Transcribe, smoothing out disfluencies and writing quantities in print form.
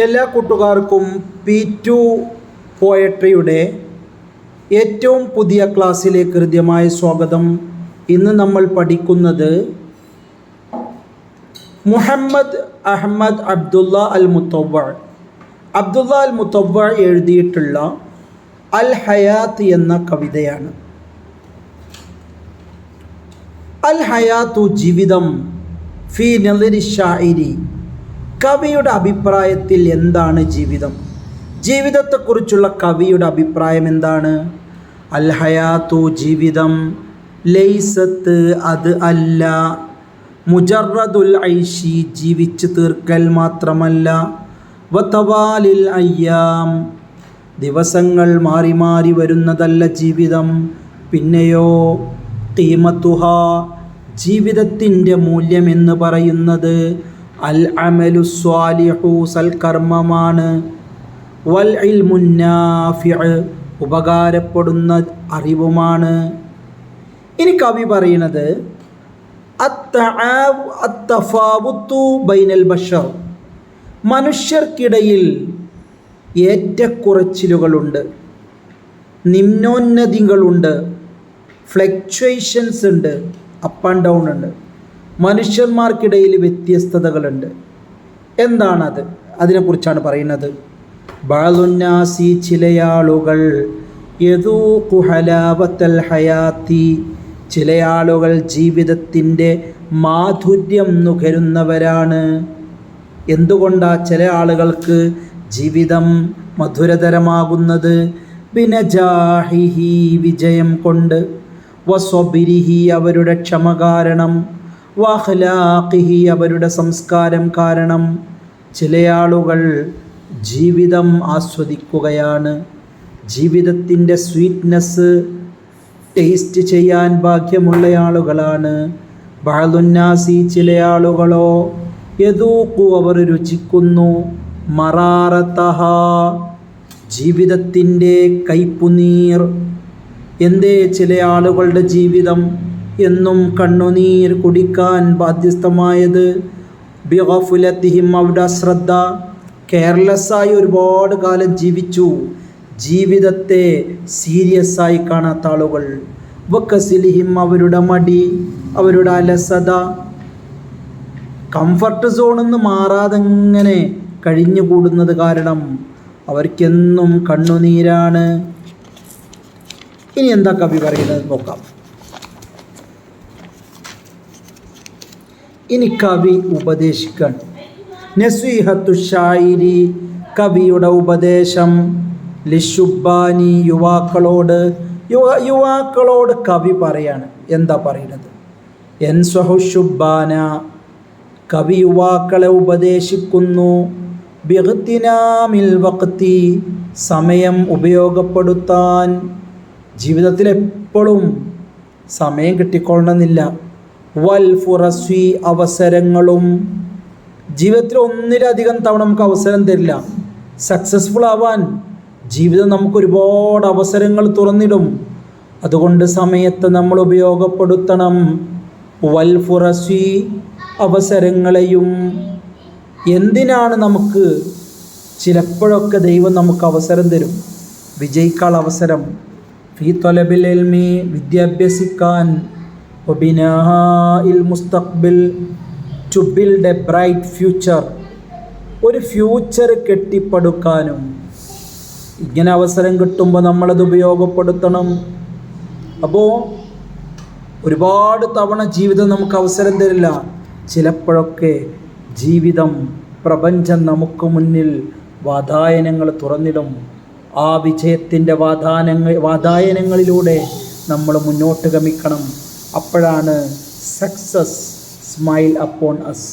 എല്ലാ കൂട്ടുകാർക്കും P2 പോയട്രിയുടെ ഏറ്റവും പുതിയ ക്ലാസ്സിലേക്ക് ഹൃദ്യമായ സ്വാഗതം. ഇന്ന് നമ്മൾ പഠിക്കുന്നത് മുഹമ്മദ് അഹമ്മദ് അബ്ദുള്ള അൽ മുത്തവ്വ എഴുതിയിട്ടുള്ള അൽ ഹയാത്ത് എന്ന കവിതയാണ്. അൽ ഹയാത്തു ജീവിതം ഫി നളിരി ഷാഇരി, കവിയുടെ അഭിപ്രായത്തിൽ എന്താണ് ജീവിതം? ജീവിതത്തെക്കുറിച്ചുള്ള കവിയുടെ അഭിപ്രായം എന്താണ്? അൽ ഹയാത്തു ജീവിതം ലൈസത്ത് അത് അല്ല, മുജറദുൽ ഐഷി ജീവിച്ച് തീർക്കൽ മാത്രമല്ല, വതവാലിൽ അയ്യാം ദിവസങ്ങൾ മാറി മാറി വരുന്നതല്ല ജീവിതം. പിന്നെയോ ഖീമത്തുഹ ജീവിതത്തിൻ്റെ മൂല്യമെന്ന് പറയുന്നത് അൽ അമലു സ്വാലിഹു സൽക്കർമ്മമാണ്, വൽ ഇൽമു നാഫിഉ ഉപകാരപ്പെടുന്ന അറിവുമാണ്. ഇനി കവി പറയുന്നത് അത്തഫാവുത്തു ബൈനൽ ബഷർ, മനുഷ്യർക്കിടയിൽ ഏറ്റക്കുറച്ചിലുകളുണ്ട്, നിമ്നോന്നതികളുണ്ട്, ഫ്ലക്ച്വേഷൻസ് ഉണ്ട്, അപ്പ് ആൻഡ് ഡൗൺ ഉണ്ട്. മനുഷ്യന്മാർക്കിടയിൽ വ്യത്യസ്തതകളുണ്ട്. എന്താണത്? അതിനെക്കുറിച്ചാണ് പറയുന്നത്. ബഅലുന്നാസി ചിലയാളുകൾ യദൂഖു ഹലാവത്തൽ ഹയാത്തി, ചിലയാളുകൾ ജീവിതത്തിൻ്റെ മാധുര്യം നുകരുന്നവരാണ്. എന്തുകൊണ്ടാണ് ചില ആളുകൾക്ക് ജീവിതം മധുരതരമാകുന്നത്? ബിനജാഹിഹി വിജയം കൊണ്ട്, വസ്വബിരിഹി അവരുടെ ക്ഷമ കാരണം, വഖലാഖിഹി അവരുടെ സംസ്കാരം കാരണം. ചില ആളുകൾ ജീവിതം ആസ്വദിക്കുകയാണ്, ജീവിതത്തിൻ്റെ സ്വീറ്റ്നെസ് ടേസ്റ്റ് ചെയ്യാൻ ഭാഗ്യമുള്ള ആളുകളാണ്. ബഅലുന്നാസി ചില ആളുകളോ യദൂഖു അവർ രുചിക്കുന്നു, മറാറതഹ ജീവിതത്തിൻ്റെ കയ്പുനീർ. എന്തേ ചില ആളുകളുടെ ജീവിതം എന്നും കണ്ണുനീർ കുടിക്കാൻ ബാധ്യസ്ഥമായത്? ബിഗഫുലത്തിഹിം അവരുടെ അശ്രദ്ധ, കെയർലെസ്സായി ഒരുപാട് കാലം ജീവിച്ചു, ജീവിതത്തെ സീരിയസ് ആയി കാണാത്ത ആളുകൾ. വക്കസിലിഹിം അവരുടെ മടി, അവരുടെ അലസത, കംഫർട്ട് സോണിൽ നിന്ന് മാറാതെങ്ങനെ കഴിഞ്ഞുകൂടുന്നത് കാരണം അവർക്കെന്നും കണ്ണുനീരാണ്. ഇനി എന്താ കവി പറയുന്നത് നോക്കാം. ഇനി കവി ഉപദേശിക്കാൻ നസീഹത്തു ഷായിരി, കവിയുടെ ഉപദേശം ലിശുബാനി യുവാക്കളോട് കവി പറയാണ്. എന്താ പറയുന്നത്? യൻസഹു ശുബാന കവി യുവാക്കളെ ഉപദേശിക്കുന്നു. ബിഗ്തിനാമിൽ വഖ്തി സമയം ഉപയോഗപ്പെടുത്താൻ. ജീവിതത്തിൽ എപ്പോഴും സമയം കിട്ടിക്കൊള്ളണമെന്നില്ല. വൽ ഫുറസ്വി അവസരങ്ങളും, ജീവിതത്തിൽ ഒന്നിലധികം തവണ നമുക്ക് അവസരം തരില്ല. സക്സസ്ഫുൾ ആവാൻ ജീവിതം നമുക്ക് ഒരുപാട് അവസരങ്ങൾ തുറന്നിടും. അതുകൊണ്ട് സമയത്ത് നമ്മൾ ഉപയോഗപ്പെടുത്തണം. വൽ ഫുറസ്വി അവസരങ്ങളെയും. എന്തിനാണ് നമുക്ക് ചിലപ്പോഴൊക്കെ ദൈവം നമുക്ക് അവസരം തരും, വിജയിക്കാൻ അവസരം. ഫീ ത്വലബിൽ ഇൽമി വിദ്യാഭ്യസിക്കാൻ, വബിനാഇൽ മുസ്തഖ്ബിൽ to build a bright future ഒരു ഫ്യൂച്ചർ കെട്ടിപ്പടുക്കാനും. ഇങ്ങനെ അവസരം കിട്ടുമ്പോൾ നമ്മളത് ഉപയോഗപ്പെടുത്തണം. അപ്പോൾ ഒരുപാട് തവണ ജീവിതം നമുക്ക് അവസരം തരില്ല. ചിലപ്പോഴൊക്കെ ജീവിതം, പ്രപഞ്ചം നമുക്ക് മുന്നിൽ വാതായനങ്ങൾ തുറന്നിടും. ആ വിജയത്തിൻ്റെ വാതായനങ്ങളിലൂടെ നമ്മൾ മുന്നോട്ട് ഗമിക്കണം. അപ്പോഴാണ് സക്സസ് സ്മൈൽ അപ്പോൺ അസ്.